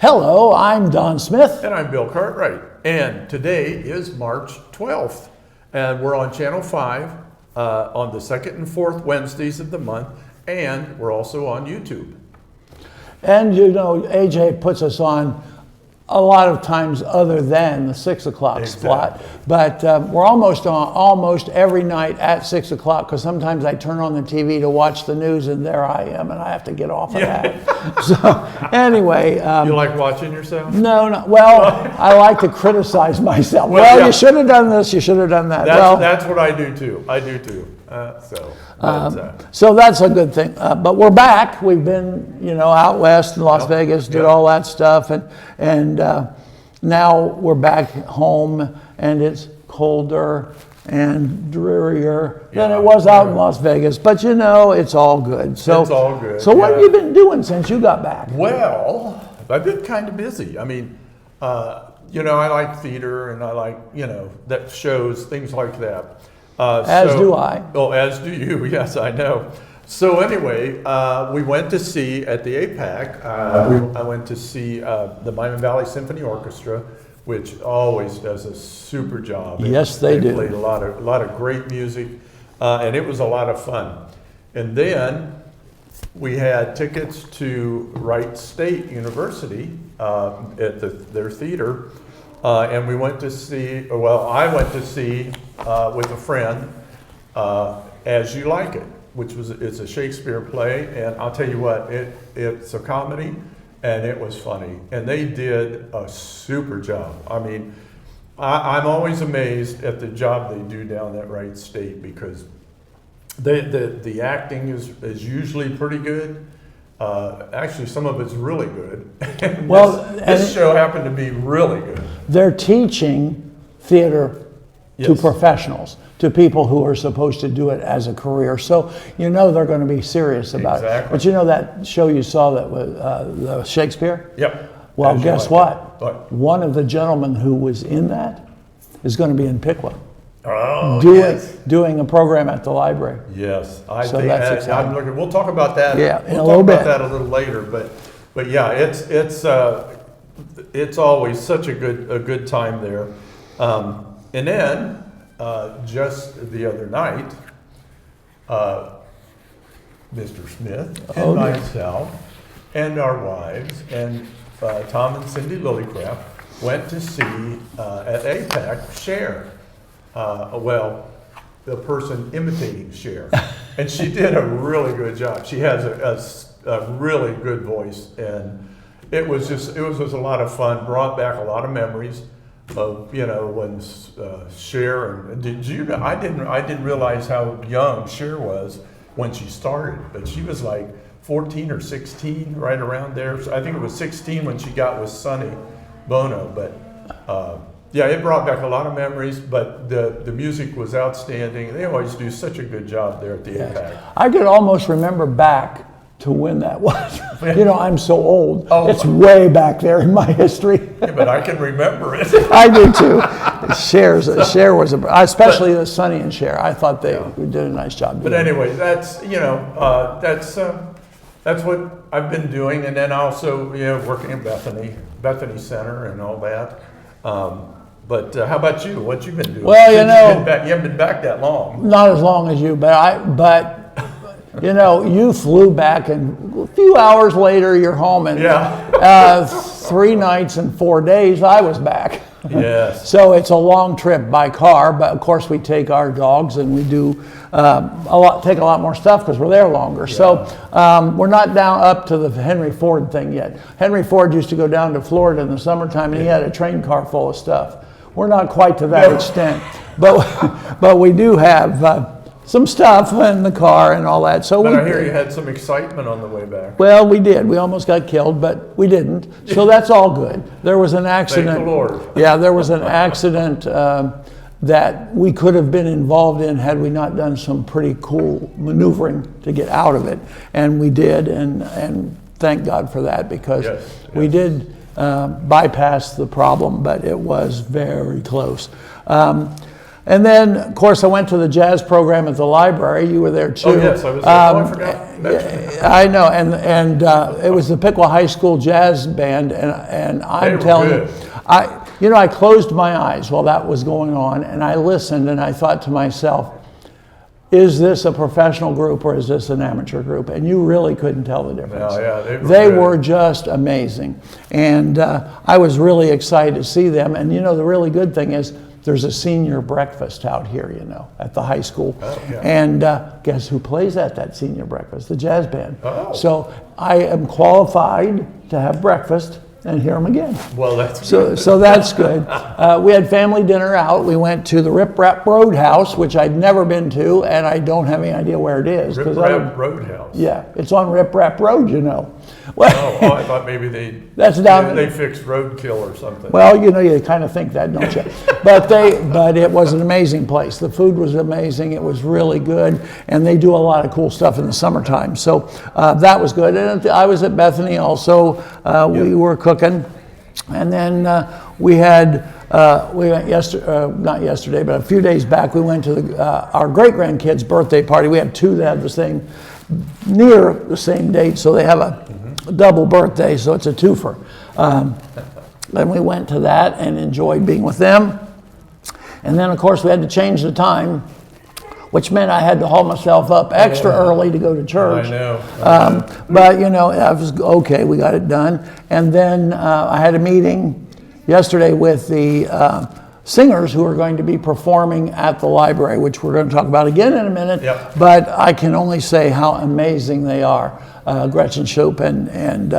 Hello, I'm Don Smith. And I'm Bill Cartwright. And today is March 12th. And we're on Channel 5 on the second and fourth Wednesdays of the month. And we're also on YouTube. And you know, AJ puts us on a lot of times other than the 6 o'clock slot. But we're almost on almost every night at 6 o'clock, because sometimes I turn on the TV to watch the news and there I am and I have to get off of that. So anyway. You like watching yourself? No. Well, I like to criticize myself. Well, yeah. You should have done this, you should have done that. That's what I do too. So that's a good thing. But we're back. We've been, out west in Las Vegas, did all that stuff, and now we're back home, and it's colder and drearier than it was out in Las Vegas. But it's all good. So it's all good. So what have you been doing since you got back? Well, I've been kind of busy. I mean, I like theater, and I like that shows, things like that. As do I. Oh, as do you. Yes, I know. So anyway, we went to see at the APAC. I went to see the Miami Valley Symphony Orchestra, which always does a super job. Yes, they do. Played a lot of great music, and it was a lot of fun. And then we had tickets to Wright State University at their theater. And we went to see, I went to see with a friend, As You Like It, it's a Shakespeare play, and I'll tell you what, it's a comedy, and it was funny. And they did a super job. I mean, I'm always amazed at the job they do down at Wright State, because the acting is usually pretty good. Actually, some of it's really good. This show happened to be really good. They're teaching theater to professionals, to people who are supposed to do it as a career. So they're going to be serious about it. But that show you saw that was the Shakespeare? Yep. Well, guess what? One of the gentlemen who was in that is going to be in Piqua. Oh, doing a program at the library. Yes, that's exciting. I'm looking. We'll talk about that. In a little bit. We'll talk about that a little later. But yeah, it's always such a good time there. And then just the other night, Mr. Smith and myself and our wives and Tom and Cindy Lillycraft went to see at APAC Cher. The person imitating Cher, and she did a really good job. She has a really good voice, and it was just a lot of fun. Brought back a lot of memories of when Cher and I didn't realize how young Cher was when she started, but she was like 14 or 16, right around there. So I think it was 16 when she got with Sonny Bono, but. Yeah, it brought back a lot of memories, but the music was outstanding. They always do such a good job there at the APAC. I could almost remember back to when that was. I'm so old. Oh. It's way back there in my history. Yeah, but I can remember it. I do too. Cher was especially the Sonny and Cher. I thought they did a nice job. But anyway, that's what I've been doing, and then also working at Bethany Center and all that. But how about you? What you been doing? Well, you haven't been back that long. Not as long as you, but you flew back, and a few hours later you're home, and 3 nights and 4 days I was back. Yes. So it's a long trip by car, but of course we take our dogs, and we do take a lot more stuff because we're there longer. Yeah. So we're not down up to the Henry Ford thing yet. Henry Ford used to go down to Florida in the summertime, and he had a train car full of stuff. We're not quite to that extent, but we do have some stuff in the car and all that. So I hear you had some excitement on the way back. Well, we did. We almost got killed, but we didn't. So that's all good. There was an accident. Thank the Lord. Yeah, there was an accident that we could have been involved in had we not done some pretty cool maneuvering to get out of it, and we did, and thank God for that, because we did bypass the problem, but it was very close. And then, of course, I went to the jazz program at the library. You were there too. Oh, yes, I was there. I forgot to mention that. I know, and it was the Piqua High School Jazz Band, and I'm were telling good. you, I closed my eyes while that was going on, and I listened, and I thought to myself, is this a professional group or is this an amateur group? And you really couldn't tell the difference. No, yeah, They good. were just amazing. And I was really excited to see them. And the really good thing is there's a senior breakfast out here, at the high school. Oh, yeah. And guess who plays at that senior breakfast? The jazz band. Oh. So I am qualified to have breakfast and hear them again. Well, that's So that's good. We had family dinner out. We went to the Rip Rap Roadhouse, which I'd never been to, and I don't have any idea where it is. Rip 'cause Rap Roadhouse. Yeah, it's on Rip Rap Road, Well, Oh, I thought maybe That's down- they fixed roadkill or something. well, you kind of think that, don't you? But it was an amazing place. The food was amazing. It was really good, and they do a lot of cool stuff in the summertime. So that was good. And I was at Bethany also. We were cooking, and then we went not yesterday, but a few days back. We went to our great grandkids' birthday party. We have two that have near the same date, so they have a double birthday, so it's a twofer. Then we went to that and enjoyed being with them. And then, of course, we had to change the time, which meant I had to haul myself up extra early to go to church. I know. But, I was okay, we got it done. And then I had a meeting yesterday with the singers who are going to be performing at the library, which we're going to talk about again in a minute. Yep. But I can only say how amazing they are. Gretchen Shoup and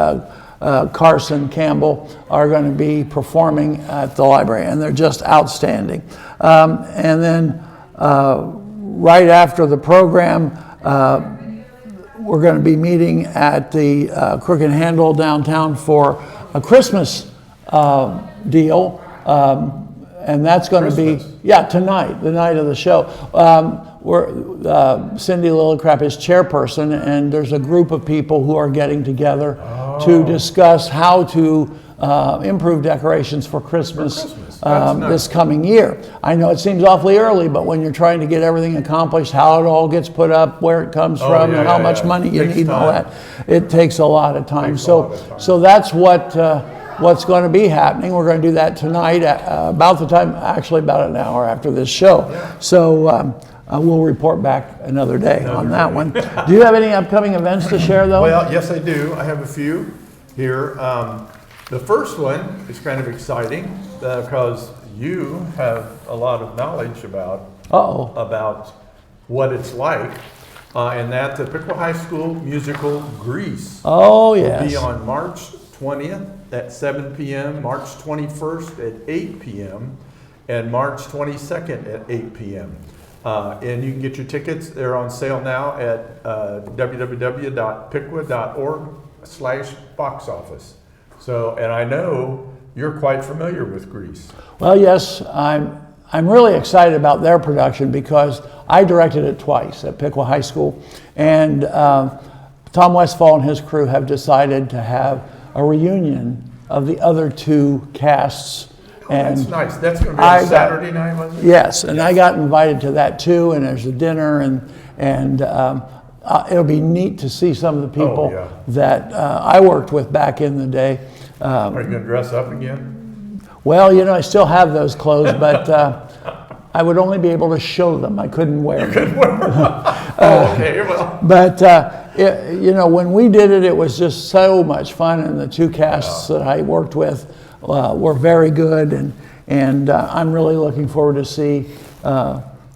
Carson Campbell are going to be performing at the library, and they're just outstanding. And then right after the program, we're going to be meeting at the Crooked Handle downtown for a Christmas deal. And that's going to be, tonight, the night of the show. Cindy Lillicrap is chairperson, and there's a group of people who are getting together to discuss how to improve decorations for Christmas, Nice. this coming year. I know it seems awfully early, but when you're trying to get everything accomplished, how it all gets put up, where it comes from, and how much money you Takes need and all time. that, it takes a lot of time. Takes a lot of time. So that's what's going to be happening. We're going to do that tonight about an hour after this show. So we'll report back another day on that one. Do you have any upcoming events to share, though? Well, yes, I do. I have a few here. The first one is kind of exciting because you have a lot of knowledge about what it's like. And that the Piqua High School musical Grease Oh, will yes. be on March 20th at 7 p.m., March 21st at 8 p.m., and March 22nd at 8 p.m. And you can get your tickets. They're on sale now at www.piqua.org/box office. So, and I know you're quite familiar with Grease. Well, yes, I'm really excited about their production because I directed it twice at Piqua High School, and Tom Westfall and his crew have decided to have a reunion of the other two casts. And That's nice. That's going to be on Saturday night, wasn't it? yes, and I got invited to that too, and there's a dinner, and it'll be neat to see some of the people that I worked with back in the day. Are you going to dress up again? Well, I still have those clothes, but I would only be able to show them. I couldn't wear them. Okay, well. But, when we did it, it was just so much fun, and the two casts that I worked with were very good, and I'm really looking forward to see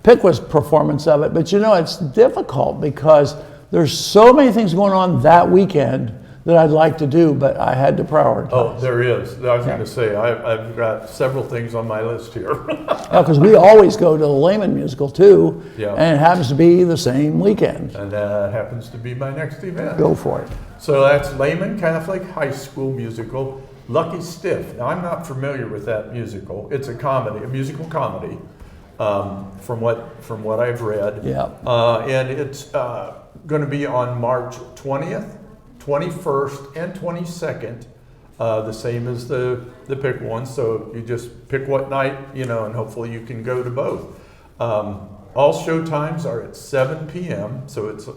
Piqua's performance of it. But, it's difficult because there's so many things going on that weekend that I'd like to do, but I had to prioritize. Oh, there is. I was going to say, I've got several things on my list here. Because we always go to the Lehman musical too, Yeah. and it happens to be the same weekend. And that happens to be my next event. Go for it. So that's Lehman Catholic High School musical, Lucky Stiff. Now, I'm not familiar with that musical. It's a comedy, a musical comedy, from what I've read. Yeah. And it's going to be on March 20th, 21st, and 22nd, the same as the Piqua one. So you just pick what night, and hopefully you can go to both. All show times are at 7 p.m., so it's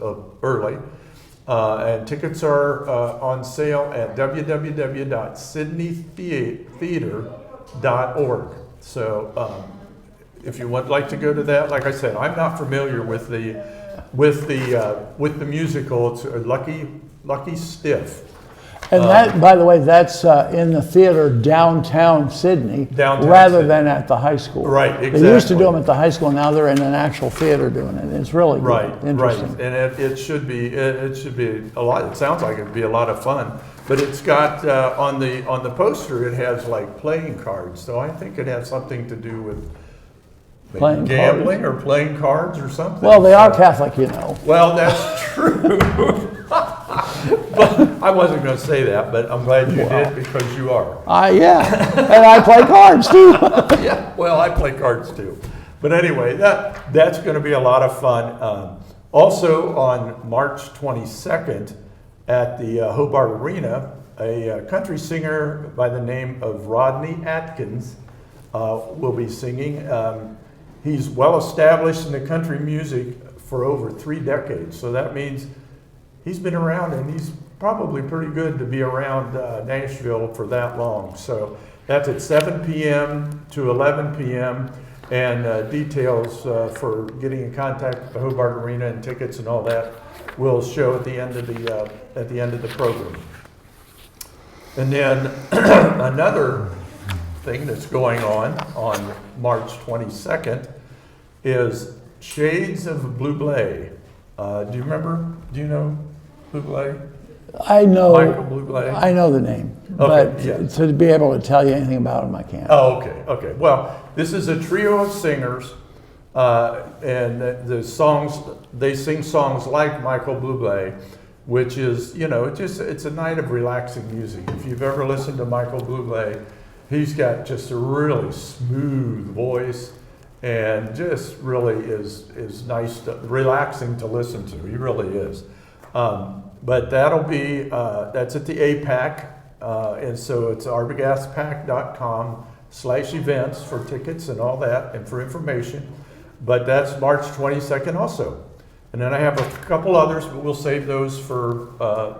early. And tickets are on sale at www.sydneytheater.org. So if you would like to go to that, like I said, I'm not familiar with the musical. It's Lucky Stiff. And that, by the way, that's in the theater downtown Sydney, Downtown rather Sydney. than at the high school. Right, They used to do exactly. them at the high school. Now they're in an actual theater doing it. It's really good. Right, Interesting. right, and it should be a lot. It sounds like it'd be a lot of fun, but it's got on the poster it has like playing cards. So I think it has something to do with maybe Playing gambling or playing cards or something. Well, they are So- Catholic, you know. Well, that's true. But I wasn't going to say that, but I'm glad you did because you are. Yeah, and I play cards too. Yeah, well, I play cards too. But anyway, that's going to be a lot of fun. Also on March 22nd at the Hobart Arena, a country singer by the name of Rodney Atkins will be singing. He's well established in the country music for over 3 decades, so that means he's been around and he's probably pretty good to be around Nashville for that long. So that's at 7 p.m. to 11 p.m. And details for getting in contact with the Hobart Arena and tickets and all that will show at the end of the program. And then another thing that's going on March 22nd is Shades of Bublé. Do you know Bublé? I know. Michael Bublé? I know the name, Okay, but yeah. to be able to tell you anything about him, I can't. Oh, okay. Well, this is a trio of singers, and the songs, they sing songs like Michael Bublé, which is, it's a night of relaxing music. If you've ever listened to Michael Bublé, he's got just a really smooth voice and just really is nice, relaxing to listen to. He really is. But that'll be, that's at the APAC, and so it's arbogastpac.com/events for tickets and all that and for information. But that's March 22nd also. And then I have a couple others, but we'll save those for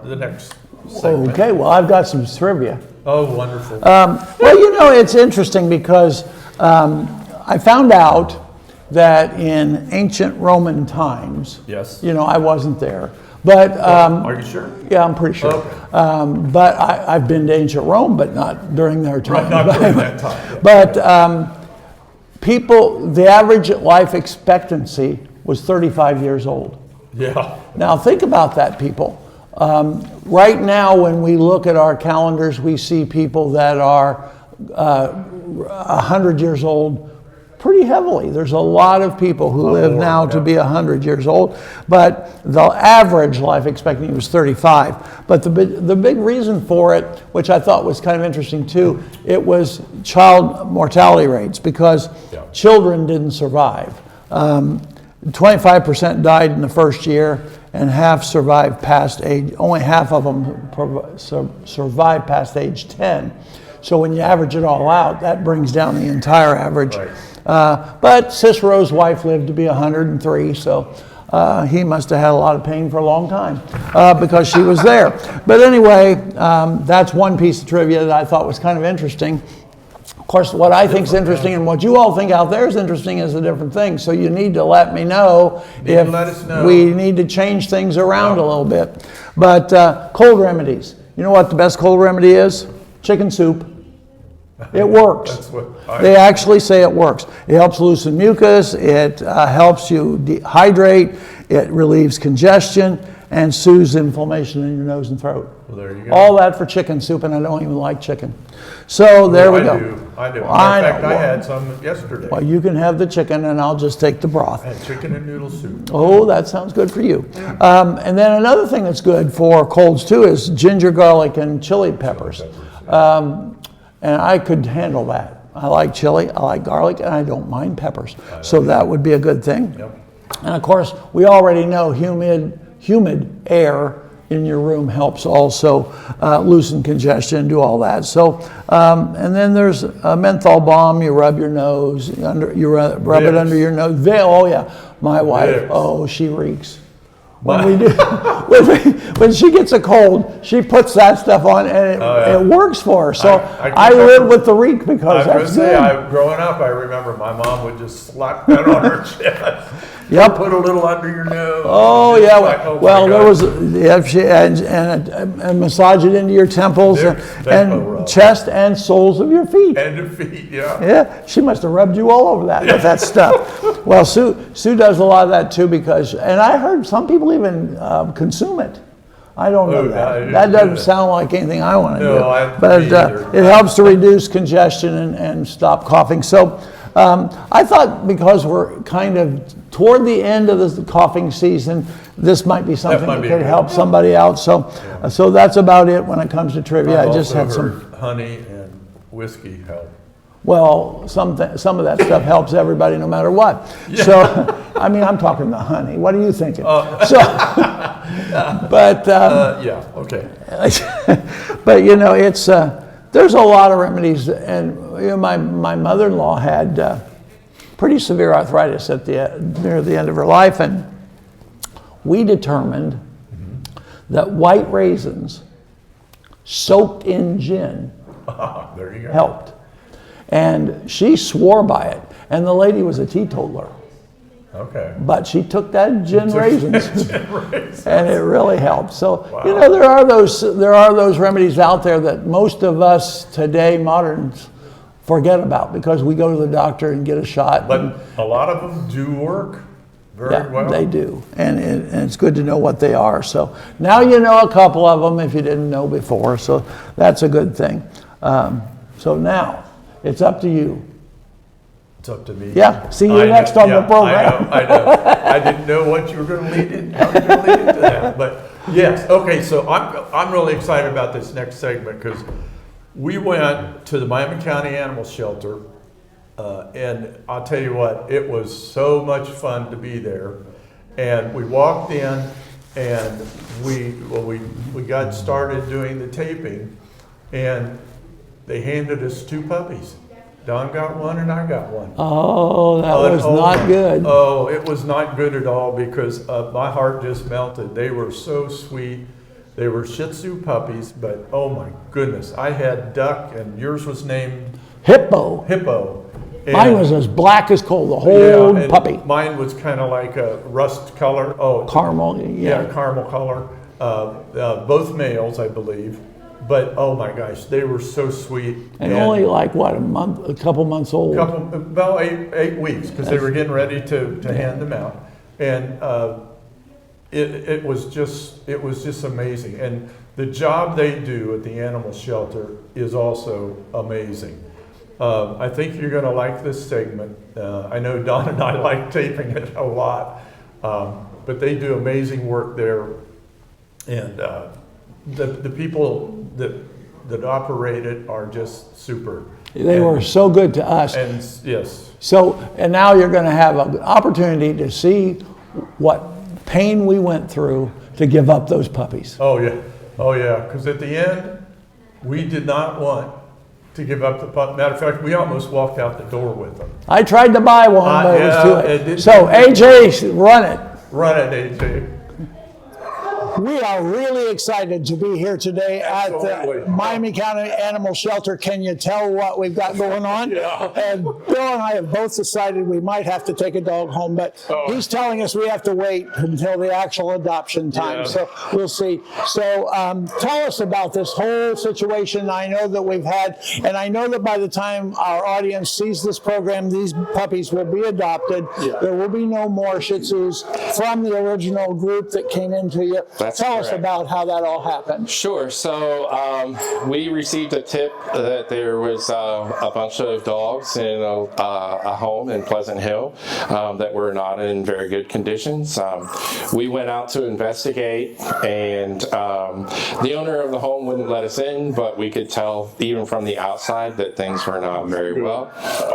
the next segment. Okay, well, I've got some trivia. Oh, wonderful. Well, it's interesting because I found out that in ancient Roman times, Yes. I wasn't there, but Are you sure? yeah, I'm pretty sure. Okay. But I've been to ancient Rome, but not during their time. Right, not during that time. But the average life expectancy was 35 years old. Yeah. Now think about that, people. Right now, when we look at our calendars, we see people that are 100 years old pretty heavily. There's a lot of people who live more, now to yeah. be 100 years old, but the average life expectancy was 35. But the big reason for it, which I thought was kind of interesting too, it was child mortality rates, because Yeah. children didn't survive. 25% died in the first year, and half survived past age, only half of them survived past age 10. So when you average it all out, that brings down the entire average. Right. But Cicero's wife lived to be 103, so he must have had a lot of pain for a long time because she was there. But anyway, that's one piece of trivia that I thought was kind of interesting. Of course, what I think is interesting and what you all think out there is interesting is a different thing. So you need to let me know if let us know. we need to change things around a little bit. But cold remedies. You know what the best cold remedy is? Chicken soup. It works. That's what They actually say it works. It helps loosen mucus. It helps you dehydrate. It relieves congestion and soothes inflammation in your nose and throat. Well, there you go. All that for chicken soup, and I don't even like chicken. So there we go. I do. I In fact, know. I had some yesterday. Well, you can have the chicken, and I'll just take the broth. I had chicken and noodle soup. Oh, that sounds good for you. And then another thing that's good for colds too is ginger, garlic, and chili peppers. And I could handle that. I like chili, I like garlic, and I don't mind peppers. So that would be a good thing. Yep. And of course, we already know humid air, in your room helps also loosen congestion, do all that. So, and then there's a menthol balm. You rub your nose, rub it under your nose. Oh yeah, my wife. Vicks. Oh, she reeks. When we do, when she gets a cold, she puts that stuff on, and it works for her. So I live with the reek because I was that's going to good. say, growing up, I remember my mom would just slap that on her chest. Yep. Put a little under your nose. Oh It's yeah. like, oh, Well, my there God. was and massage it into your temples Tempo and rub. chest and soles of your feet. And the feet, yeah. Yeah, she must have rubbed you all over that with that stuff. Well, Sue does a lot of that too because, and I heard some people even consume it. I don't know Oh, that. I didn't That do doesn't that. sound like anything I want to No, do. But me either. it helps to reduce congestion and stop coughing. So I thought because we're kind of toward the end of the coughing season, this might be something might that be could good. help somebody out. So, so that's about it when it comes to trivia. I've I just also had some. heard honey and whiskey help. Well, some of that stuff helps everybody no matter what. So, I mean, I'm talking the honey. What are you thinking? So, but Yeah, okay. but you know, it's there's a lot of remedies, and you know, my mother-in-law had pretty severe arthritis near the end of her life, and we determined that white raisins soaked in gin There you go. helped. And she swore by it. And the lady was a teetotaler. Okay. But she took that gin raisins Raisins. and it really helped. So, you know, there are those remedies out there that most of us today, moderns, forget about because we go to the doctor and get a shot. But a lot of them do work very Yeah, well. they do. And it's good to know what they are. So now you know a couple of them if you didn't know before. So that's a good thing. So now it's up to you. It's up to me. Yeah, see you I next know, on the yeah, program. I know. I didn't know what you were going to lead in, how you were going to lead into that. But yes, okay, so I'm really excited about this next segment because we went to the Miami County Animal Shelter, and I'll tell you what, it was so much fun to be there. And we walked in, and we got started doing the taping, and they handed us 2 puppies. Don got one and I got one. Oh, that was not good. Oh, it was not good at all because my heart just melted. They were so sweet. They were Shih Tzu puppies, but oh my goodness. I had Duck and yours was named Hippo. Hippo. Mine was as black as coal, the Yeah, whole and puppy. Mine was kind of like a rust color. Oh, Caramel, yeah, caramel color. Both males, I believe. But oh my gosh, they were so sweet. And only like what, a couple months old. About 8 weeks because they were getting ready to hand them out, and it was just amazing. And the job they do at the animal shelter is also amazing. I think you're going to like this segment. I know Don and I like taping it a lot, but they do amazing work there, and the people that operate it are just super. They were so good to us. And yes, So, and now you're going to have an opportunity to see what pain we went through to give up those puppies. oh yeah, because at the end, we did not want to give up the pup. Matter of fact, we almost walked out the door with them. I tried to buy one, but it was too yeah, late. it didn't- So, AJ, run it. Run it, AJ. We are really excited to be here today at the Absolutely. Miami County Animal Shelter. Can you tell what we've got going on? Yeah. And Bill and I have both decided we might have to take a dog home, but he's telling us we have to wait until the actual adoption time. Yeah. So we'll see. So tell us about this whole situation. I know that we've had, and I know that by the time our audience sees this program, these puppies will be adopted. Yeah. There will be no more Shih Tzus from the original group that came into you. That's Tell us correct. about how that all happened. Sure. So we received a tip that there was a bunch of dogs in a home in Pleasant Hill that were not in very good conditions. We went out to investigate, and the owner of the home wouldn't let us in, but we could tell even from the outside that things were not very well.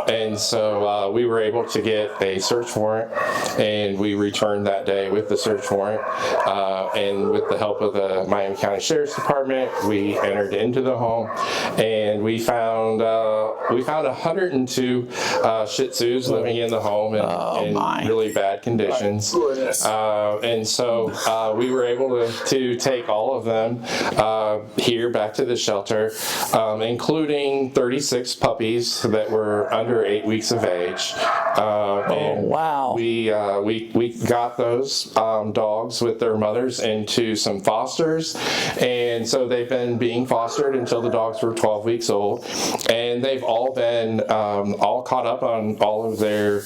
And so we were able to get a search warrant, and we returned that day with the search warrant. And and with the help of the Miami County Sheriff's Department, we entered into the home, and we found 102 Shih Tzus living in the home in really bad conditions. And so we were able to take all of them here back to the shelter, including 36 puppies that were under 8 weeks of age. Wow. We got those dogs with their mothers into some fosters, and so they've been being fostered until the dogs were 12 weeks old, and they've all been all caught up on all of their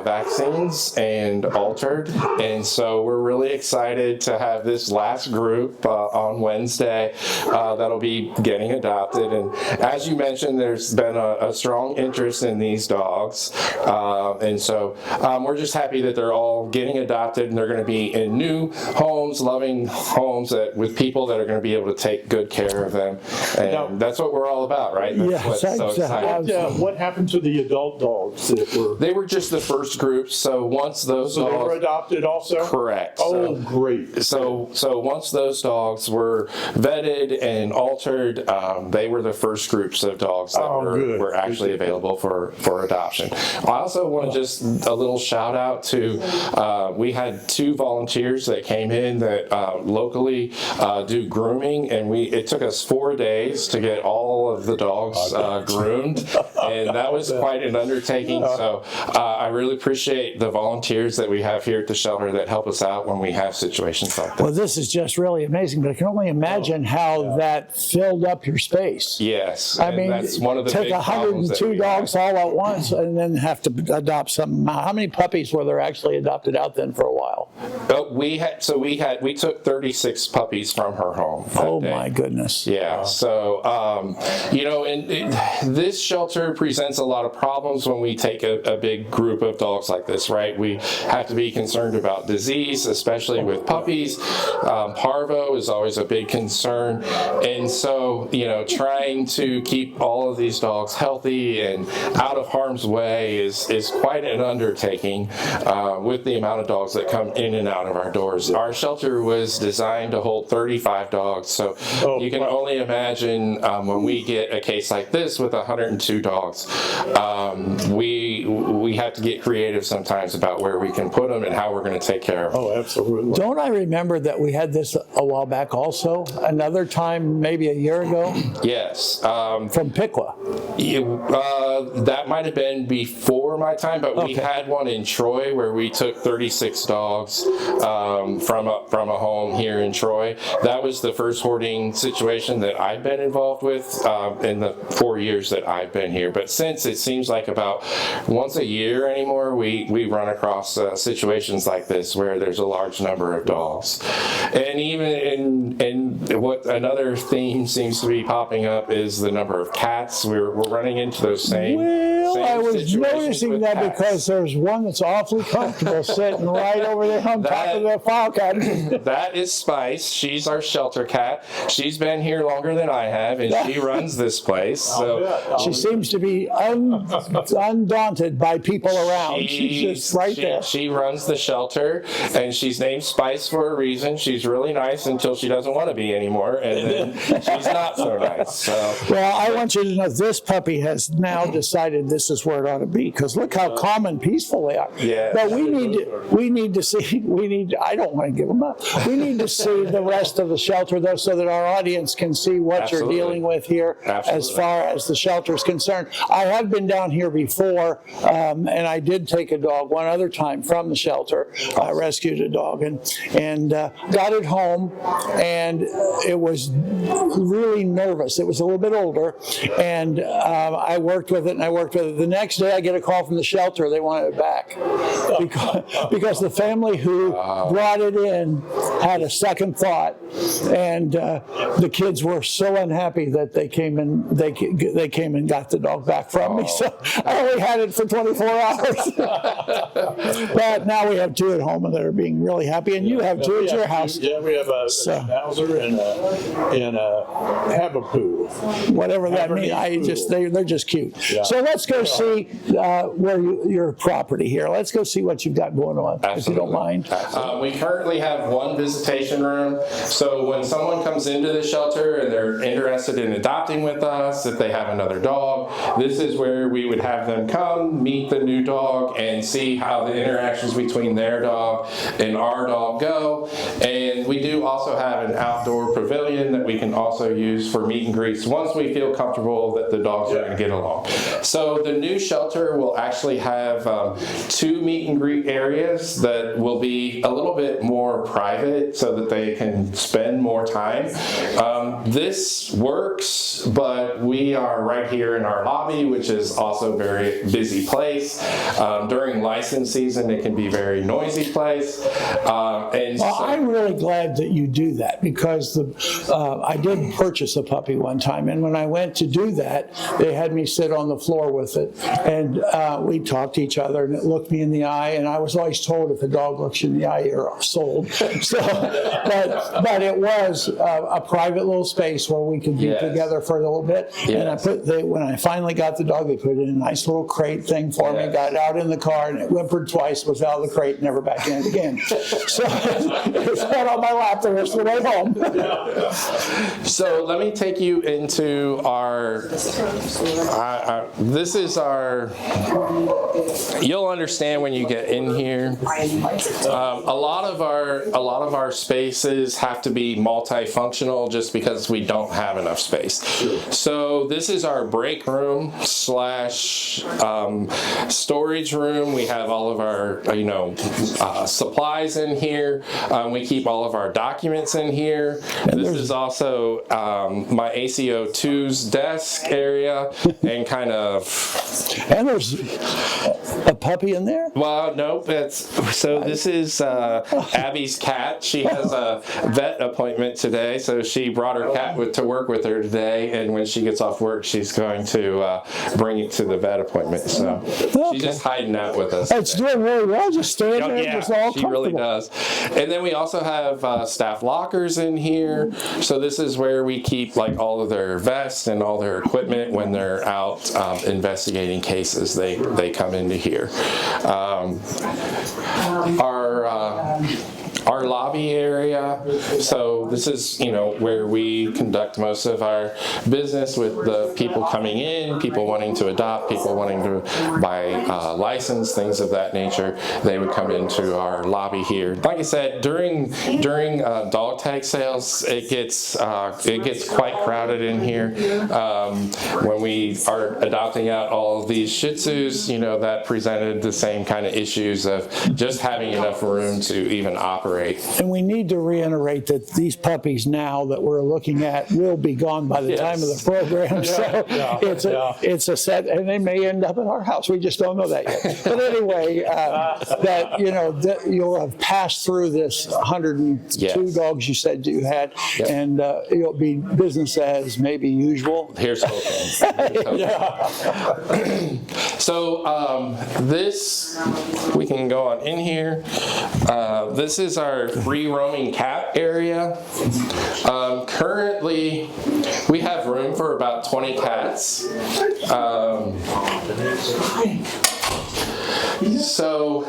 vaccines and altered, and so we're really excited to have this last group on Wednesday that'll be getting adopted. And as you mentioned, there's been a strong interest in these dogs, and so we're just happy that they're all getting adopted, and they're going to be in new homes, loving homes with people that are going to be able to take good care of them, and that's what we're all about, right? That's what's so exciting. What happened to the adult dogs that were? They were just the first group, so once those So dogs, they were adopted also? correct. Oh, great. So once those dogs were vetted and altered, they were the first groups of dogs that were actually available for adoption. I also want to just a little shout out to, we had 2 volunteers that came in that locally do grooming, and it took us 4 days to get all of the dogs groomed, and that was quite an undertaking. So I really appreciate the volunteers that we have here at the shelter that help us out when we have situations like this. Well, this is just really amazing, but I can only imagine how that filled up your space. Yes, I and mean, that's one of the take big problems that 102 we dogs have. all at once and then have to adopt some. How many puppies were there actually adopted out then for a while? But we took 36 puppies from her home. Oh that day. my goodness. Yeah, so, this shelter presents a lot of problems when we take a big group of dogs like this, right? We have to be concerned about disease, especially with puppies. Parvo is always a big concern. And so, trying to keep all of these dogs healthy and out of harm's way is quite an undertaking with the amount of dogs that come in and out of our doors. Our shelter was designed to hold 35 dogs, so you can only imagine when we get a case like this with 102 dogs, we have to get creative sometimes about where we can put them and how we're going to take care of them. Oh, absolutely. Don't I remember that we had this a while back also? Another time, maybe a year ago, Yes. from Piqua. That might have been before my time, but we had one in Troy where we took 36 dogs from a home here in Troy. That was the first hoarding situation that I've been involved with in the 4 years that I've been here. But since it seems like about once a year anymore, we run across situations like this where there's a large number of dogs. And even in what another theme seems to be popping up is the number of cats. We're running into those same I was situations noticing with that cats. because there's one that's awfully comfortable sitting right over there on top of the file cabinet. That is Spice. She's our shelter cat. She's been here longer than I have, and she runs this place. So She seems to be undaunted by people around. She's just right there. She runs the shelter, and she's named Spice for a reason. She's really nice until she doesn't want to be anymore, and then she's not so nice. So. Well, I want you to know this puppy has now decided this is where it ought to be, because look how calm and peaceful they are. Yeah. But we need to see, I don't want to give them up. We need to see the rest of the shelter though, so that our audience can see what Absolutely. you're dealing with here as Absolutely. far as the shelter is concerned. I have been down here before, and I did take a dog one other time from the shelter. I rescued a dog and got it home, and it was really nervous. It was a little bit older, and I worked with it. The next day I get a call from the shelter. They wanted it back because the family who brought it in had a second thought, and the kids were so unhappy that they came and got the dog back from me. So I only had it for 24 hours. But now we have 2 at home and they're being really happy, and you have 2 at your house. Yeah, we have a Schnauzer and a Havapoo. Whatever that means, they're just cute. Yeah. So let's go go see your property here. Let's go see what you've got going on, if you don't mind. We currently have one visitation room. So when someone comes into the shelter and they're interested in adopting with us, if they have another dog, this is where we would have them come, meet the new dog, and see how the interactions between their dog and our dog go. And we do also have an outdoor pavilion that we can also use for meet and greets once we feel comfortable that the dogs are going to get along. So the new shelter will actually have 2 meet and greet areas that will be a little bit more private so that they can spend more time. This works, but we are right here in our lobby, which is also a very busy place. During license season, it can be a very noisy place. I'm really glad that you do that, because I did purchase a puppy one time, and when I went to do that, they had me sit on the floor with it, and we talked to each other, and it looked me in the eye, and I was always told if a dog looks you in the eye, you're sold. So, but it was a private little space where we could be together for a little bit. Yes. And when I finally got the dog, they put it in a nice little crate thing for me, got it out in the car, and it whimpered twice, was out of the crate, never back in it again. So it sat on my lap the rest of the way home. So let me take you into our, this is our, you'll understand when you get in here. A lot of our spaces have to be multifunctional just because we don't have enough space. So this is our break room / storage room. We have all of our supplies in here. We keep all of our documents in here. This is also my ACO2's desk area, and And there's a puppy in there? Well, nope. This is Abby's cat. She has a vet appointment today, so she brought her cat to work with her today, and when she gets off work, she's going to bring it to the vet appointment. So she's just hiding out with us. It's doing really well, just staying there, just all she really does. And then we also have staff lockers in here. So this is where we keep like all of their vests and all their equipment when they're out investigating cases. They come into here. Our lobby area, so this is where we conduct most of our business with the people coming in, people wanting to adopt, people wanting to buy license, things of that nature. They would come into our lobby here. Like I said, during dog tag sales, it gets quite crowded in here. When we are adopting out all of these Shih Tzus, that presented the same kind of issues of just having enough room to even operate. And we need to reiterate that these puppies now that we're looking at will be gone by the time of the program. So it's a set, and they may end up at our house. We just don't know that yet. But anyway, that you'll have passed through this 102 dogs you said you had, and it'll be business as maybe usual. Here's hoping. So this, we can go on in here. This is our free roaming cat area. Currently, we have room for about 20 cats. So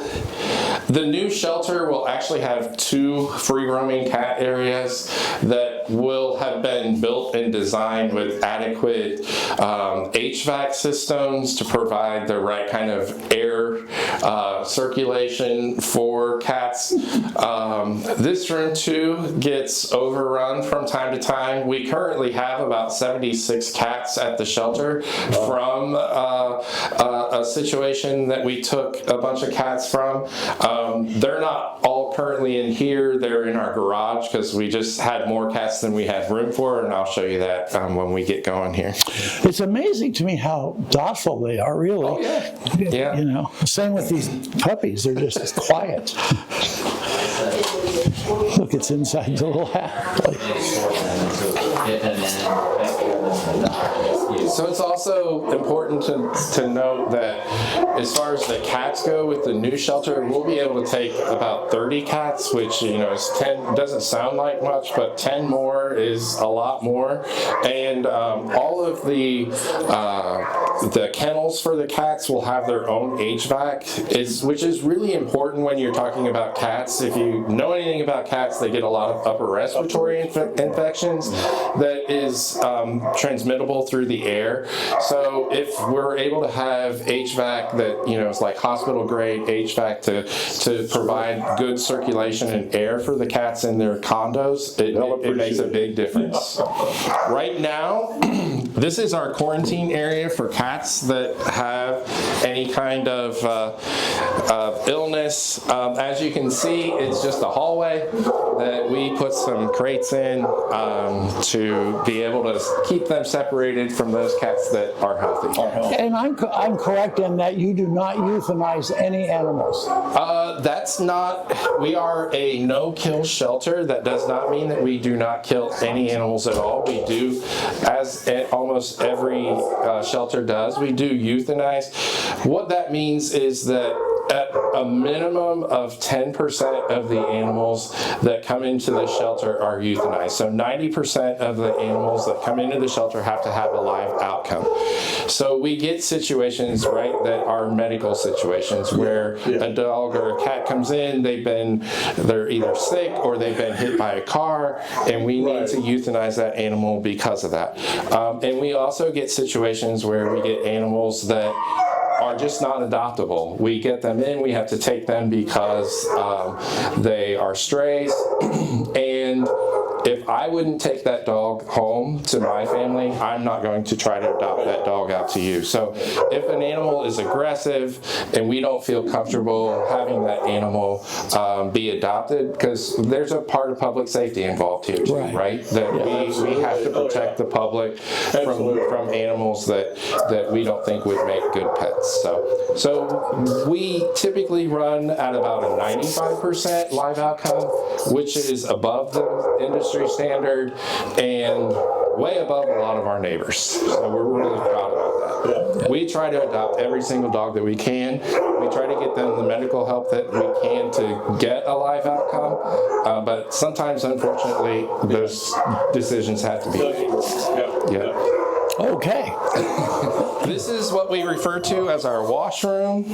the new shelter will actually have 2 free roaming cat areas that will have been built and designed with adequate HVAC systems to provide the right kind of air circulation for cats. This room too gets overrun from time to time. We currently have about 76 cats at the shelter from a situation that we took a bunch of cats from. They're not all currently in here. They're in our garage because we just had more cats than we had room for, and I'll show you that when we get going here. It's amazing to me how docile they are, really. Oh, yeah. Same with these puppies. They're just as quiet. Look, it's inside the little hat. you. So it's also important to note that as far as the cats go with the new shelter, we'll be able to take about 30 cats, which, you know, is 10, doesn't sound like much, but 10 more is a lot more. And all of the kennels for the cats will have their own HVAC, which is really important when you're talking about cats. If you know anything about cats, they get a lot of upper respiratory infections that is transmittable through the air. So if we're able to have HVAC that, you know, it's like hospital grade HVAC to provide good circulation and air for the cats in their condos, it makes a big difference. Right now, this is our quarantine area for cats that have any kind of illness. As you can see, it's just a hallway that we put some crates in to be able to keep them separated from those cats that are healthy. And I'm correct in that you do not euthanize any animals. That's not, we are a no-kill shelter. That does not mean that we do not kill any animals at all. We do, as almost every shelter does, we do euthanize. What that means is that at a minimum of 10% of the animals that come into the shelter are euthanized. So 90% of the animals that come into the shelter have to have a live outcome. So we get situations, right, that are medical situations where a dog or a cat comes in, they're either sick or they've been hit by a car, and we need to euthanize that animal because of that. And we also get situations where we get animals that are just not adoptable. We get them in, we have to take them because they are strays. And if I wouldn't take that dog home to my family, I'm not going to try to adopt that dog out to you. So if an animal is aggressive and we don't feel comfortable having that animal be adopted, because there's a part of public safety involved here too, right? That we have to protect the public from animals that we don't think would make good pets. So we typically run at about a 95% live outcome, which is above the industry standard and way above a lot of our neighbors. So we're really proud about that. We try to adopt every single dog that we can. We try to get them the medical help that we can to get a live outcome, but sometimes, unfortunately, those decisions have to be made. Okay. This is what we refer to as our washroom.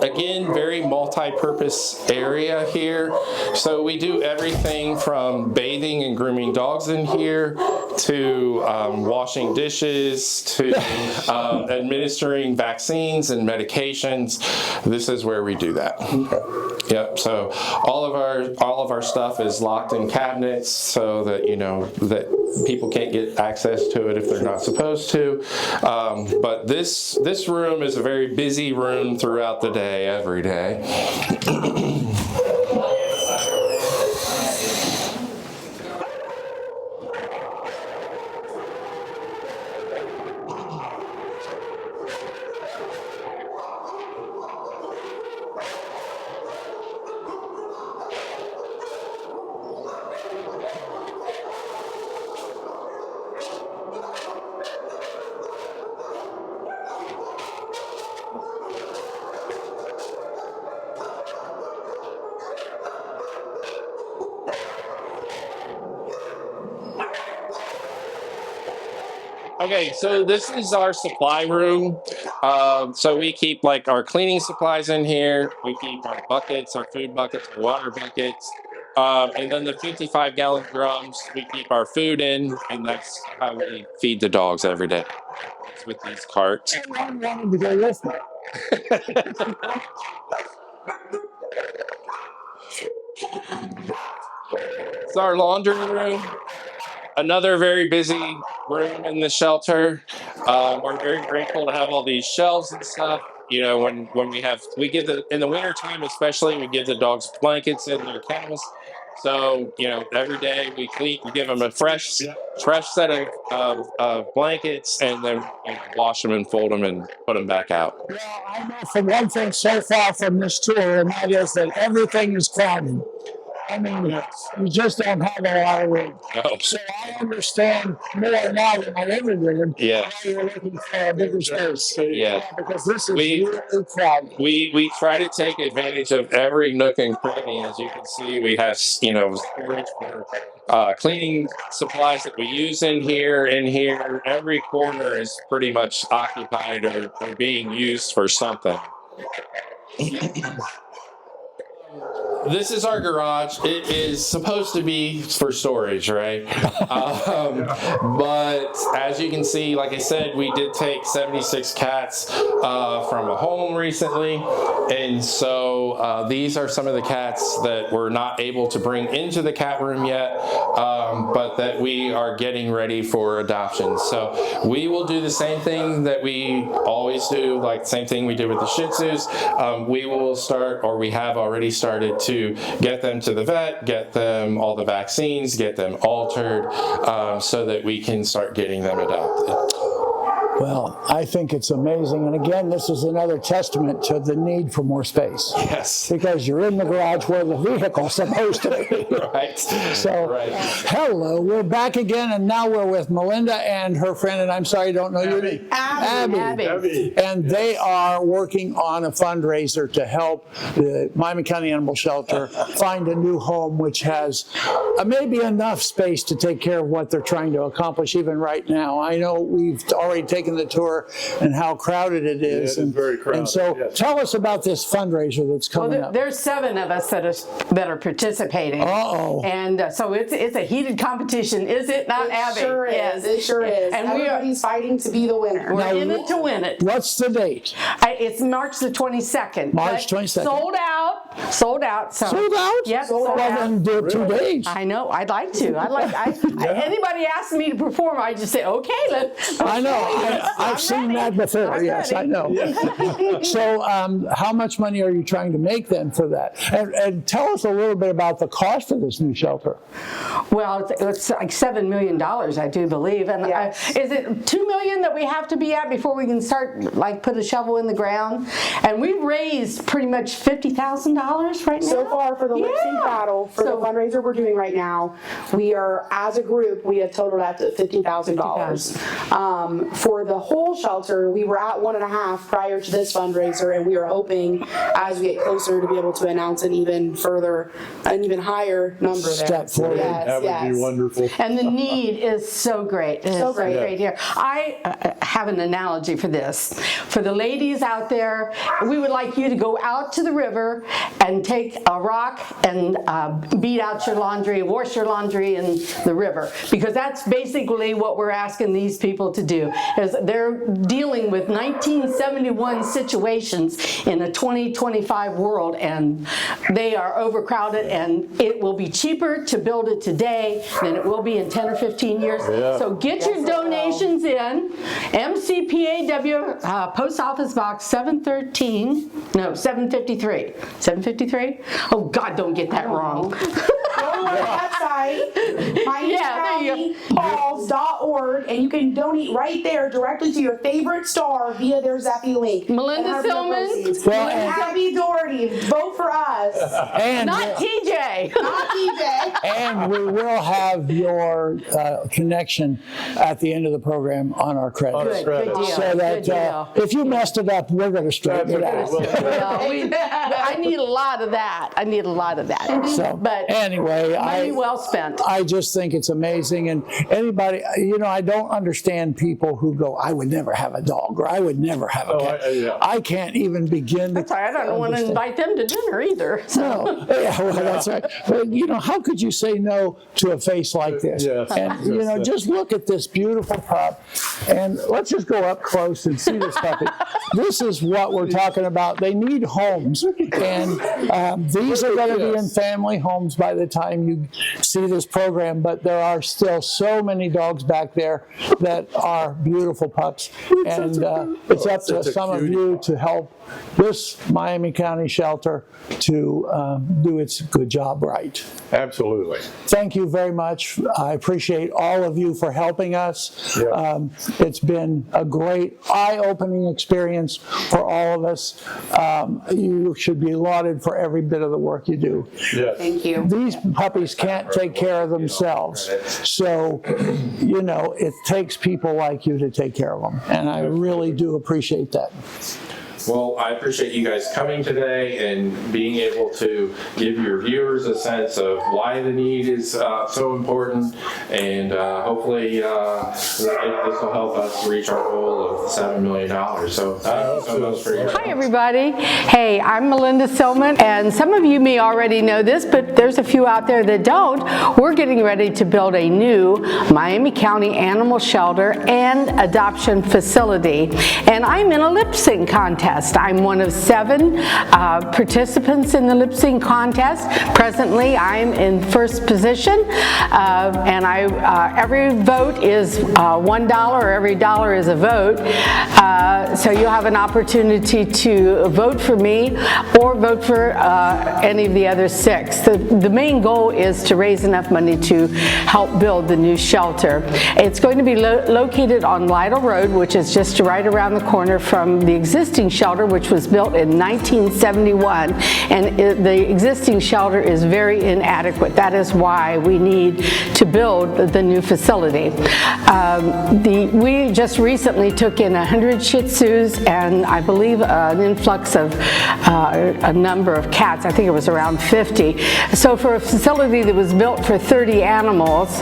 Again, very multi-purpose area here. So we do everything from bathing and grooming dogs in here to washing dishes to administering vaccines and medications. This is where we do that. Yep. So all of our stuff is locked in cabinets so that, you know, that people can't get access to it if they're not supposed to. But this room is a very busy room throughout the day, every day. Okay, so this is our supply room. So we keep like our cleaning supplies in here. We keep our buckets, our food buckets, our water buckets. And then the 55-gallon drums, we keep our food in, and that's how we feed the dogs every day. It's with these carts. Everyone wanted to go with me. It's our laundry room. Another very busy room in the shelter. We're very grateful to have all these shelves and stuff. You know, when we give in the winter time especially, we give the dogs blankets in their kennels. So, you know, every day we give them a fresh set of blankets, and then wash them and fold them and put them back out. Well, I know from one thing so far from this tour, and that is that everything is crowded. I mean, you just don't have a lot of room. Oh, So I understand more now than I ever did. yeah. Why you're looking for a bigger space. Yeah. Because this is We- really crowded. We try to take advantage of every nook and cranny. As you can see, we have, storage for cleaning supplies that we use in here. Every corner is pretty much occupied or being used for something. This is our garage. It is supposed to be for storage, right? But as you can see, like I said, we did take 76 cats from a home recently. And so these are some of the cats that we're not able to bring into the cat room yet, but that we are getting ready for adoption. So we will do the same thing that we always do, like the same thing we did with the Shih Tzus. We will start, or we have already started to get them to the vet, get them all the vaccines, get them altered, so that we can start getting them adopted. Well, I think it's amazing. And again, this is another testament to the need for more space. Yes. Because you're in the garage where the vehicle's supposed to be. Right. So, Right. hello, we're back again, and now we're with Melinda and her friend, and I'm sorry I don't know your name. Abby. And they are working on a fundraiser to help the Miami County Animal Shelter find a new home, which has maybe enough space to take care of what they're trying to accomplish even right now. I know we've already taken the tour and how crowded it is. it is very crowded, And so yes. tell us about this fundraiser that's Well, coming up. there's 7 of us that are participating. Uh-oh. And so it's a heated competition, is it not, Abby? Sure is. Yes. It sure is. And we are Everybody's fighting to be the winner. we're in it to win it. What's the date? It's March the 22nd. March but 22nd. Sold out. Sold out. So, Sold out? Yep. Sold Well, out. then do it 2 days. I know. I'd like to. Anybody asks me to perform, I just say, okay, let's. I know. I've seen that before. I'm Yes, I ready. know. So, how much money are you trying to make then for that? And tell us a little bit about the cost of this new shelter. Well, it's like $7 million, I do believe. And Yes. is it $2 million that we have to be at before we can start, like, put a shovel in the ground? And we've raised pretty much $50,000 right now. So far for the lip sync Yeah. battle, for So- the fundraiser we're doing right now, we are, as a group, we have totaled up to $50,000. For the whole shelter, we were at 1.5 prior to this fundraiser, and we are hoping as we get closer to be able to announce an even higher number there. Step forward. Yes, That would yes. be wonderful. And the need is so great. It is So great. here. I have an analogy for this. For the ladies out there, we would like you to go out to the river and take a rock and beat out your laundry, wash your laundry in the river. Because that's basically what we're asking these people to do. Is they're dealing with 1971 situations in a 2025 world, and they are overcrowded, and it will be cheaper to build it today than it will be in 10 or 15 years. Yeah. So get your donations in. MCPAW, Post Office Box 753. 753? Oh, God, don't get that wrong. Go to our website, Yeah, there you MiamiCountyPaws.org, and you can donate right there directly to your favorite star via their Zeffy link. Melinda And have the Tillman. proceeds. Well, And Abby Doherty, vote for us, And Not TJ. not TJ. and we will have your connection at the end of the program on our credits. Good deal. So Good that deal. if you messed it up, we're going to straighten it out. Well, I need a lot of that. So But anyway, money well spent. I just think it's amazing. And anybody, I don't understand people who go, I would never have a dog, or I would never have a Oh, cat. yeah. I can't even begin to. That's all right. I don't want to understand. invite them to dinner either. So. No, yeah, well, that's right. But how could you say no to a face like this? Yes. And Yes. just look at this beautiful pup, and let's just go up close and see this puppy. This is what we're talking about. They need homes, and these are going to be in family homes by the time you see this program. But there are still so many dogs back there that are beautiful pups. And it's up to Such a some of cutie. you to help this Miami County shelter to do its good job right. Absolutely. Thank you very much. I appreciate all of you for helping us. Yeah. It's been a great eye-opening experience for all of us. You should be lauded for every bit of the work you do. Yes. Thank you. These puppies can't take care of themselves. So, you know, it takes people like you to take care of them. And I really do appreciate that. Well, I appreciate you guys coming today and being able to give your viewers a sense of why the need is so important, and hopefully this will help us reach our goal of $7 million. So thank you so much for your Hi, everybody. Hey, I'm Melinda Silman, and some of you may already know this, but there's a few out there that don't. We're getting ready to build a new Miami County animal shelter and adoption facility, and I'm in a lip sync contest. I'm one of 7 participants in the lip sync contest. Presently, I'm in first position, and every vote is $1, or every dollar is a vote. So you'll have an opportunity to vote for me or vote for any of the other 6. The main goal is to raise enough money to help build the new shelter. It's going to be located on Lytle Road, which is just right around the corner from the existing shelter, which was built in 1971, and the existing shelter is very inadequate. That is why we need to build the new facility. We just recently took in 100 Shih Tzus and I believe an influx of a number of cats. I think it was around 50. So for a facility that was built for 30 animals,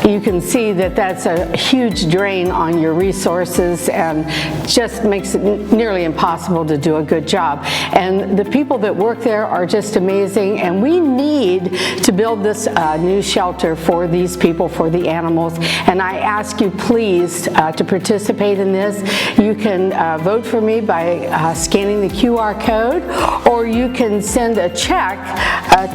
you can see that that's a huge drain on your resources and just makes it nearly impossible to do a good job. And the people that work there are just amazing, and we need to build this new shelter for these people, for the animals. And I ask you please to participate in this. You can vote for me by scanning the QR code, or you can send a check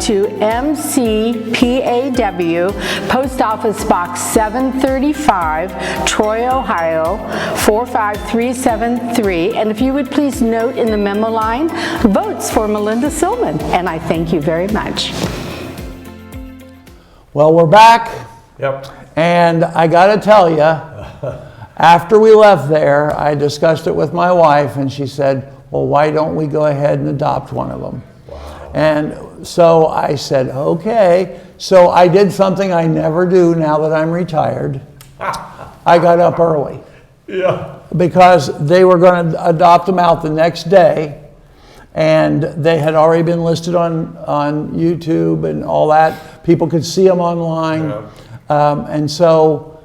to MCPAW, Post Office Box 735, Troy, Ohio 45373. And if you would please note in the memo line, votes for Melinda Silman. And I thank you very much. Well, we're back. Yep. And I got to tell you, after we left there, I discussed it with my wife, and she said, well, why don't we go ahead and adopt one of them? Wow. And so I said, okay. So I did something I never do now that I'm retired. I got up early. Yeah. Because they were going to adopt them out the next day, and they had already been listed on YouTube and all that. People could see them online. Yeah. And so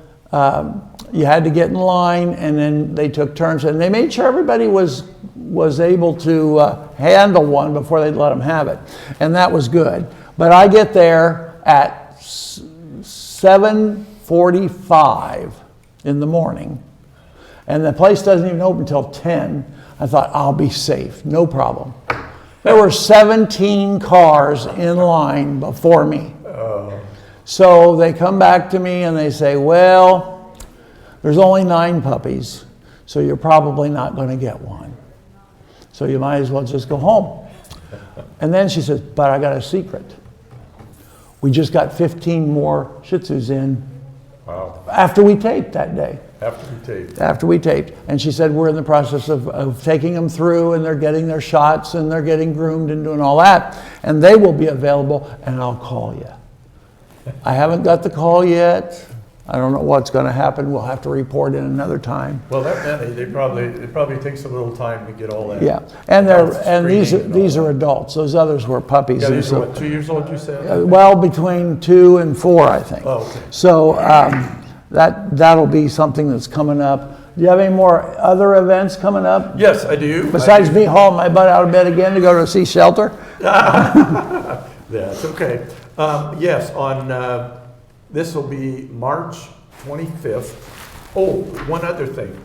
you had to get in line, and then they took turns, and they made sure everybody was able to handle one before they'd let them have it, and that was good. But I get there at 7:45 in the morning, and the place doesn't even open until 10. I thought, I'll be safe, no problem. There were 17 cars in line before me. So they come back to me and they say, well, there's only 9 puppies, so you're probably not going to get one. So you might as well just go home. And then she says, but I got a secret. We just got 15 more Shih Tzus in. Wow. After we taped that day. After we taped. And she said, we're in the process of taking them through, and they're getting their shots, and they're getting groomed and doing all that. And they will be available, and I'll call you. I haven't got the call yet. I don't know what's going to happen. We'll have to report in another time. Well, that many, it probably takes a little time to get all that. Yeah, and these are adults. Those others were puppies. Yeah, these are so, what, 2 years old, you said? well, between 2 and 4, I think. Oh, okay. So that'll be something that's coming up. Do you have any more other events coming up? Yes, I do. Besides me hauling my butt out of bed again to go to see shelter? That's okay. Yes, on this will be March 25th. Oh, one other thing.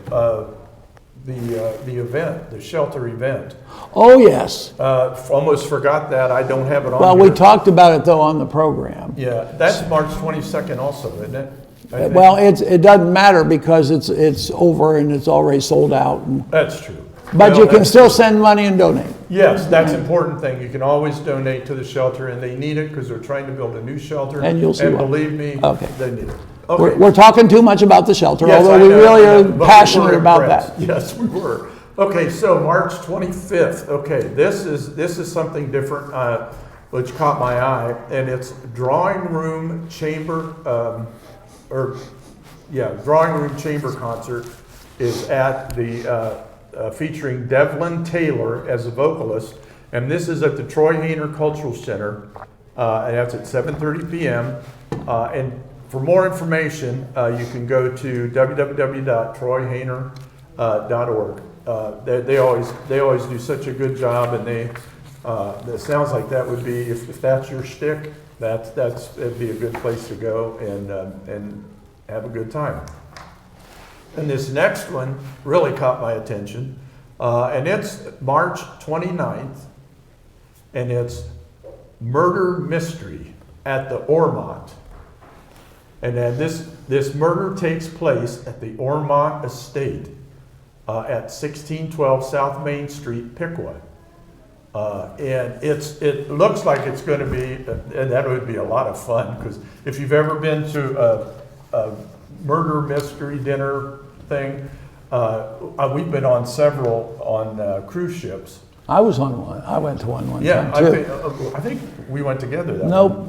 The event, the shelter event. Oh, yes. Almost forgot that. I don't have it on Well, here. we talked about it, though, on the program. Yeah, that's March 22nd also, isn't it? I think. Well, it doesn't matter because it's over and it's already sold out. That's true. But Well, you can that's- still send money and donate. Yes, that's an important thing. You can always donate to the shelter, and they need it because they're trying to build a new shelter. And you'll see And why. believe me, Okay. they need it. We're, Okay. we're talking too much about the shelter, Yes, although I we know, really I know, are but we passionate were about impressed. that. Yes, we were. Okay, so March 25th. Okay, this is something different, which caught my eye, and it's drawing room chamber, drawing room chamber concert is at the featuring Devlin Taylor as a vocalist, and this is at the Troy Hayner Cultural Center, and that's at 7:30 p.m. And for more information, you can go to www.troyhayner.org. They always do such a good job, and it sounds like that would be, if that's your shtick, it'd be a good place to go and have a good time. And this next one really caught my attention, and it's March 29th, and it's Murder Mystery at the Ormont. And then this murder takes place at the Ormont Estate at 1612 South Main Street, Piqua. And it looks like it's going to be, and that would be a lot of fun, because if you've ever been to a murder mystery dinner thing, we've been on several on cruise ships. I was on one. I went to one Yeah, time too. I think we went together. That Nope, one.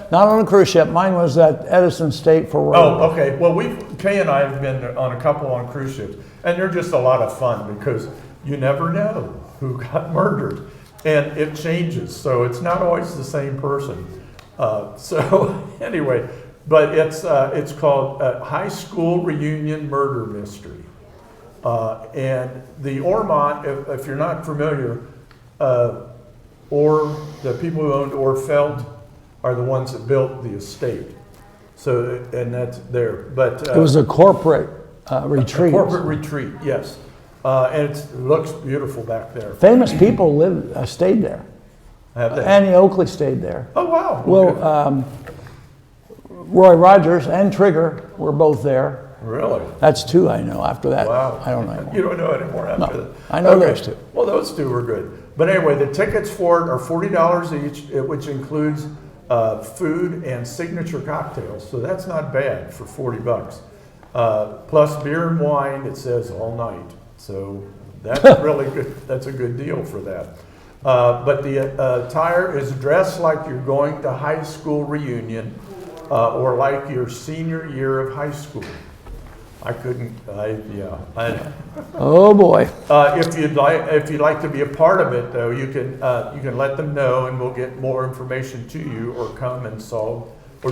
not on a cruise ship. Mine was at Edison State for work. Oh, okay. Well, Kay and I have been on a couple on cruise ships, and they're just a lot of fun because you never know who got murdered, and it changes. So it's not always the same person. So anyway, but it's called High School Reunion Murder Mystery. And the Ormont, if you're not familiar, the people who owned Orfeld are the ones that built the estate. So, and that's there. But It was a corporate retreat. a corporate retreat, yes. And it looks beautiful back there. Famous people stayed there. Have they? Annie Oakley stayed there. Oh, wow. Well, Roy Rogers and Trigger were both there. Really? That's two I know. After that, Wow. I don't know anymore. You don't know anymore after No, that? I know those two. Well, those two were good. But anyway, the tickets for it are $40 each, which includes food and signature cocktails. So that's not bad for $40. Plus beer and wine, it says all night. So that's really good. That's a good deal for that. But the attire is dressed like you're going to high school reunion or like your senior year of high school. Oh boy. If you'd like to be a part of it, though, you can let them know, and we'll get more information to you, or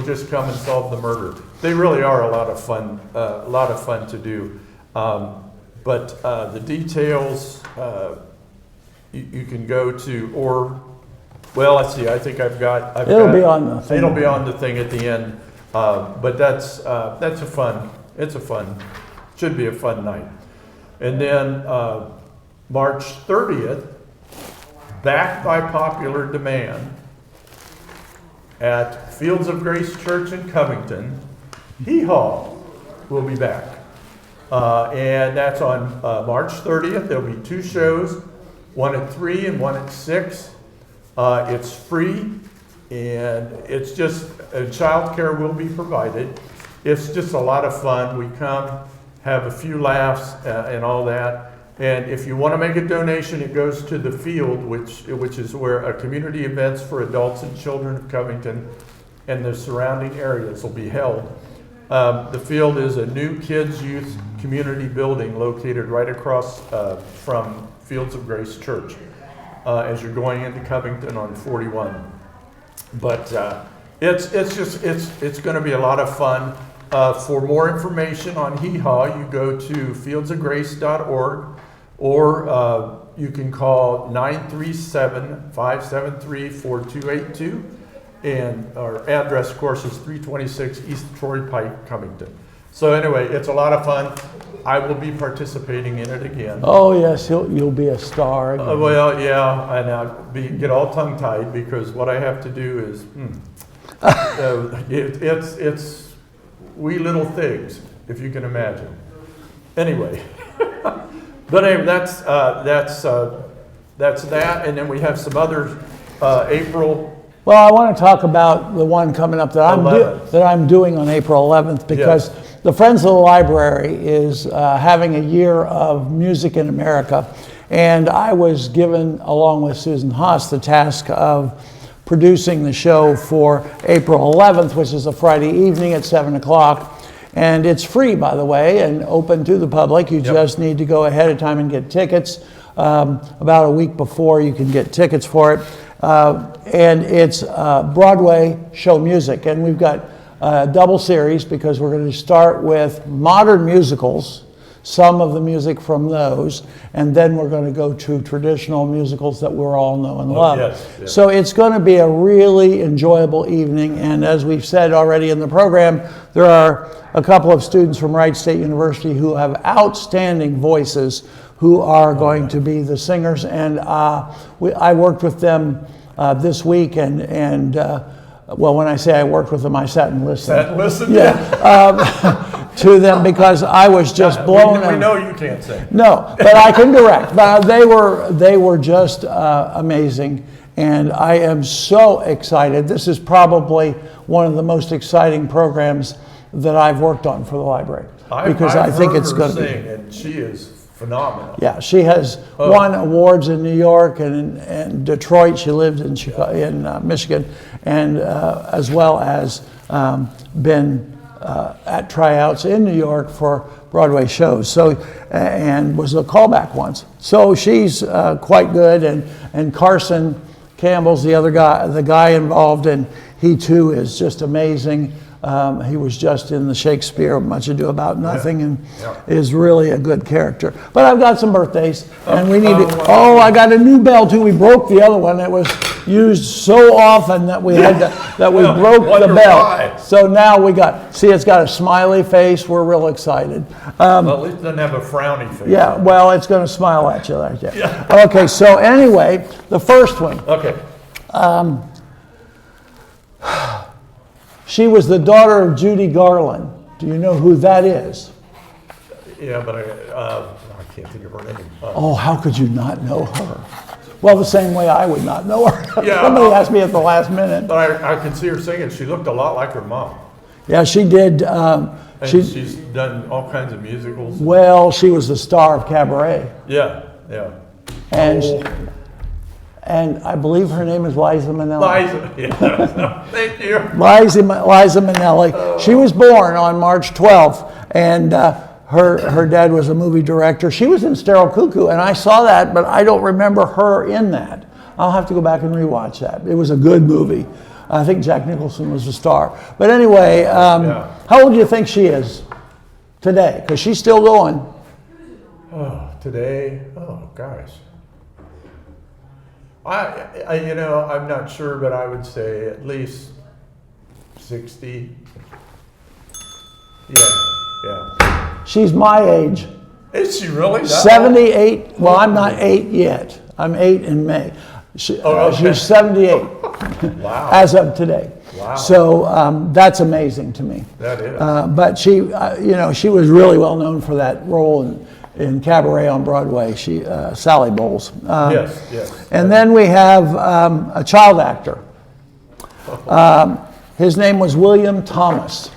just come and solve the murder. They really are a lot of fun to do. But the details you can go to, well, let's see. I think It'll be on the thing. It'll be on the thing at the end. But should be a fun night. And then March 30th, back by popular demand, at Fields of Grace Church in Covington, Hee Haw will be back. And that's on March 30th. There'll be two shows, one at 3 and one at 6. It's free, and it's just, childcare will be provided. It's just a lot of fun. We come, have a few laughs and all that. And if you want to make a donation, it goes to the Field, which is where community events for adults and children of Covington and the surrounding areas will be held. The Field is a new kids' youth community building located right across from Fields of Grace Church as you're going into Covington on 41. But it's going to be a lot of fun. For more information on Hee Haw, you go to fieldsofgrace.org, or you can call 937-573-4282. And our address, of course, is 326 East Troy Pike, Covington. So anyway, it's a lot of fun. I will be participating in it again. Oh yes, you'll be a star again. Well, yeah, and I'll get all tongue-tied because what I have to do is, it's wee little things, if you can imagine. Anyway, but anyway, that's that, and then we have some others. April. Well, I want to talk about the one coming up that I'm doing on April 11th, because the Friends of the Library is having a year of music in America. And I was given, along with Susan Haas, the task of producing the show for April 11th, which is a Friday evening at 7 o'clock. And it's free, by the way, and open to the public. You just need to go ahead of time and get tickets. About a week before, you can get tickets for it. And it's Broadway show music. And we've got a double series, because we're going to start with modern musicals, some of the music from those, and then we're going to go to traditional musicals that we're all know and love. Yes. So it's going to be a really enjoyable evening, and as we've said already in the program, there are a couple of students from Wright State University who have outstanding voices who are going to be the singers, and I worked with them this week, and well, when I say I worked with them, I sat and listened. To them, because I was just blown. We know you can't sing. No, but I can direct. But they were just amazing, and I am so excited. This is probably one of the most exciting programs that I've worked on for the library, because I think it's going to be. And she is phenomenal. Yeah, she has won awards in New York and Detroit. She lived in Chicago, in Michigan, and as well as been at tryouts in New York for Broadway shows. So, and was a callback once. So she's quite good, and Carson Campbell's the other guy, the guy involved, and he too is just amazing. He was just in the Shakespeare, Much Ado About Nothing, and is really a good character. But I've got some birthdays, and we need to. Oh, I got a new bell too. We broke the other one that was used so often that we had to, that we broke the bell. Why. So now we got. See, it's got a smiley face. We're real excited. Well, at least it doesn't have a frowny face. Yeah. Well, it's going to smile at you like that. Yeah. Okay. So anyway, the first one. Okay. She was the daughter of Judy Garland. Do you know who that is? Yeah, but I can't think of her name. Oh, how could you not know her? Well, the same way I would not know her. Yeah. Somebody asked me at the last minute. But I can see her singing. She looked a lot like her mom. Yeah, she did. And she's done all kinds of musicals. Well, she was the star of Cabaret. Yeah. And I believe her name is Liza Minnelli. Liza, yeah. Thank you. Liza Minnelli. She was born on March 12th, and her dad was a movie director. She was in Sterile Cuckoo, and I saw that, but I don't remember her in that. I'll have to go back and rewatch that. It was a good movie. I think Jack Nicholson was the star. But anyway, how old do you think she is today? Because she's still going. Oh, today? Oh, gosh. I'm not sure, but I would say at least 60. Yeah. She's my age. Is she really? 78. Well, I'm not 8 yet. I'm 8 in May. She's 78. Wow. As of today. Wow. So that's amazing to me. That is. But she, she was really well known for that role in Cabaret on Broadway. Sally Bowles. Yes. And then we have a child actor. His name was William Thomas.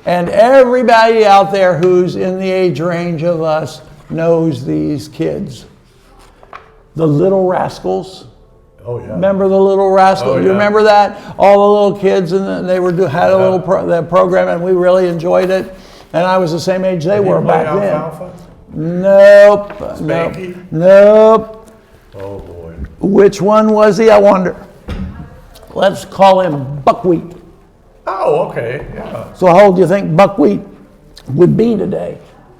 And everybody out there who's in the age range of us knows these kids. The Little Rascals. Oh, yeah. Remember the Little Rascals? Oh, You yeah. remember that? All the little kids, and they had a little that program, and we really enjoyed it. And I was the same age they were back then. Alfalfa? Nope. Spanky? Nope. Oh, boy. Which one was he? I wonder. Let's call him Buckwheat. Oh, okay. Yeah. So how old do you think Buckwheat would be today?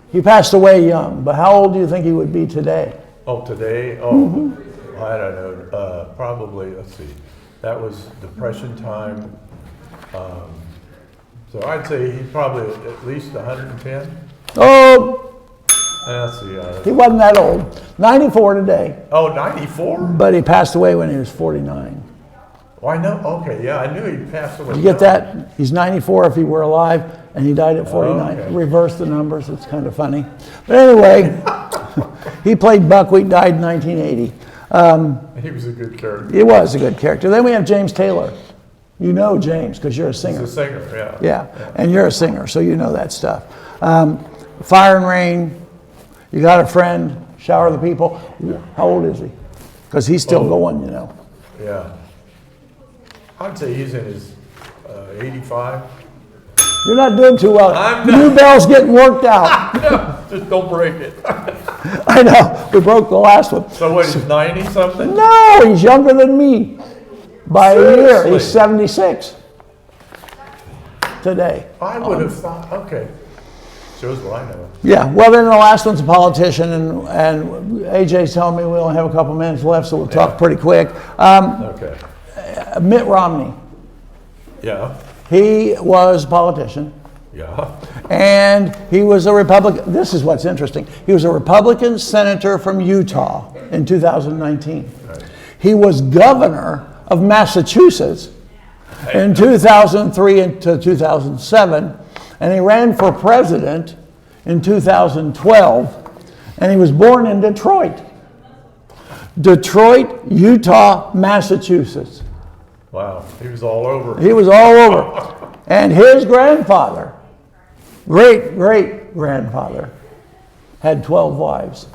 He passed away young, but how old do you think he would be today? Oh, today? Oh, I don't know. Probably, let's see. That was Depression time. So I'd say he's probably at least 110. Oh, Let's see. he wasn't that old. 94 today, 94? but he passed away when he was 49. Oh, I know. Okay, yeah, I knew he passed away. You get that? He's 94 if he were alive. and he died at 49. Okay. Reverse the numbers, it's kind of funny. But anyway, he played Buckwheat, died in 1980. He was a good character. He was a good character. Then we have James Taylor. You know James because you're a He's singer. a singer, yeah. Yeah, and you're a singer, so you know that stuff. Fire and Rain, You Got a Friend, Shower the People. How old is he? Because he's still going, you know. Yeah. I'd say he's in his 85. You're not doing too well. I'm The new bell's getting worked out. Just don't break it. I know, we broke the last one. So what, he's 90 something? No, he's younger than me by a year. Seriously? He's 76 today. I would have thought, okay. Shows what I know. Yeah, well, then the last one's a politician, and AJ's telling me we only have a couple minutes left, so we'll talk pretty quick. Okay. Mitt Romney, Yeah, he was a politician, yeah. and he was a Republican. This is what's interesting. He was a Republican senator from Utah in 2019. Right. He was governor of Massachusetts in 2003 to 2007, and he ran for president in 2012, and he was born in Detroit. Detroit, Utah, Massachusetts. Wow, he was all over. He was all over. And his grandfather, great-great-grandfather, had 12 wives.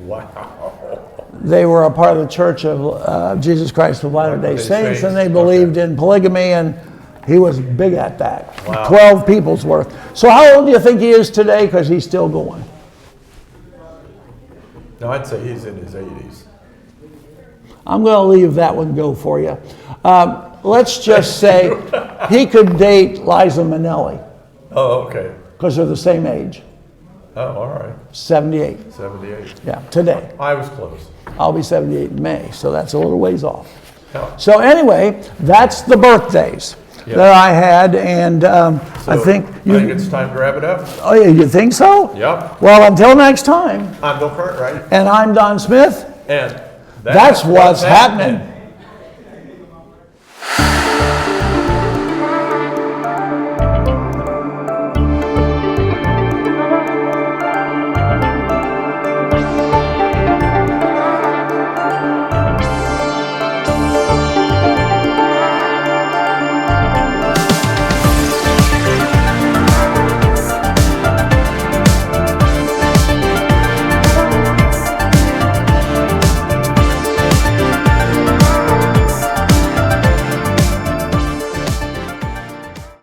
Wow. They were a part of the Church of Jesus Christ of Latter-day Saints, and they believed in polygamy, and he was big at that. Wow. 12 people's worth. So how old do you think he is today? Because he's still going. No, I'd say he's in his 80s. I'm going to leave that one go for you. Let's just say he could date Liza Minnelli, Oh, okay. because they're the same age, Oh, all right. 78. 78. Yeah, today. I was close. I'll be 78 in May, so that's a little ways off. Yeah. So anyway, that's the birthdays Yeah. that I had, and I So, think I think it's time to wrap it up. Oh, yeah, you think so? Yep. Well, until next time, I'm Bill Cartwright. and I'm Don Smith. And That's what's happening.